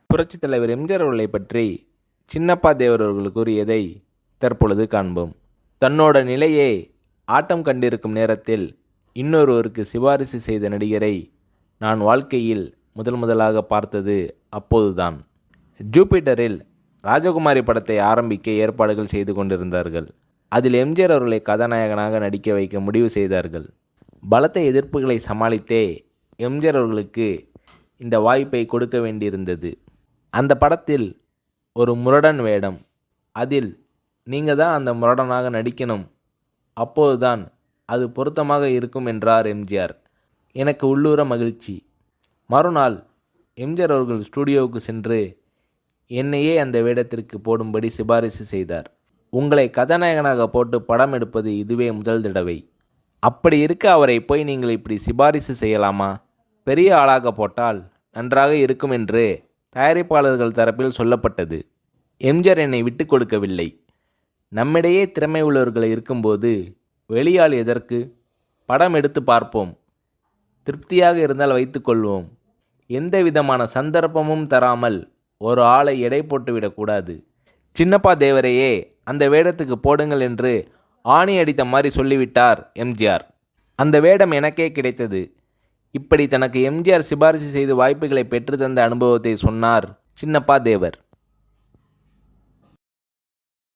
புரட்சித் தலைவர் எம்ஜிஆர் அவர்களை பற்றி சின்னப்பா தேவர் அவர்கள் கூறியதை தற்பொழுது காண்போம். தன்னோட நிலையே ஆட்டம் கண்டிருக்கும் நேரத்தில் இன்னொருவருக்கு சிபாரிசு செய்த நடிகரை நான் வாழ்க்கையில் முதலாக பார்த்தது அப்போதுதான். ஜூபிட்டரில் ராஜகுமாரி படத்தை ஆரம்பிக்க ஏற்பாடுகள் செய்து கொண்டிருந்தார்கள். அதில் எம்ஜிஆர் அவர்களை கதாநாயகனாக நடிக்க வைக்க முடிவு செய்தார்கள். பலத்த எதிர்ப்புகளை சமாளித்தே எம்ஜிஆர் அவர்களுக்கு இந்த வாய்ப்பை கொடுக்க வேண்டியிருந்தது. அந்த படத்தில் ஒரு முரடன் வேடம், அதில் நீங்கள் தான் அந்த முரடனாக நடிக்கணும், அப்போதுதான் அது பொருத்தமாக இருக்கும் என்றார் எம்ஜிஆர். எனக்கு உள்ளூர மகிழ்ச்சி. மறுநாள் எம்ஜிஆர் அவர்கள் ஸ்டூடியோவுக்கு சென்று என்னையே அந்த வேடத்திற்கு போடும்படி சிபாரிசு செய்தார். உங்களை கதாநாயகனாக போட்டு படம் எடுப்பது இதுவே முதல் தடவை. அப்படி இருக்க அவரை போய் நீங்கள் இப்படி சிபாரிசு செய்யலாமா? பெரிய ஆளாக போட்டால் நன்றாக இருக்கும் என்று தயாரிப்பாளர்கள் தரப்பில் சொல்லப்பட்டது. எம்ஜிஆர் என்னை விட்டு கொடுக்கவில்லை. நம்மிடையே திறமை உள்ளவர்கள் இருக்கும்போது வெளியாள் எதற்கு? படம் எடுத்து பார்ப்போம், திருப்தியாக இருந்தால் வைத்துக்கொள்வோம். எந்த விதமான சந்தர்ப்பமும் தராமல் ஒரு ஆளை எடை போட்டுவிடக்கூடாது. சின்னப்பா தேவரையே அந்த வேடத்துக்கு போடுங்கள் என்று ஆணி அடித்த மாதிரி சொல்லிவிட்டார் எம்ஜிஆர். அந்த வேடம் எனக்கே கிடைத்தது. இப்படி தனக்கு எம்ஜிஆர் சிபாரிசு செய்து வாய்ப்புகளை பெற்று தந்த அனுபவத்தை சொன்னார் சின்னப்பா தேவர்.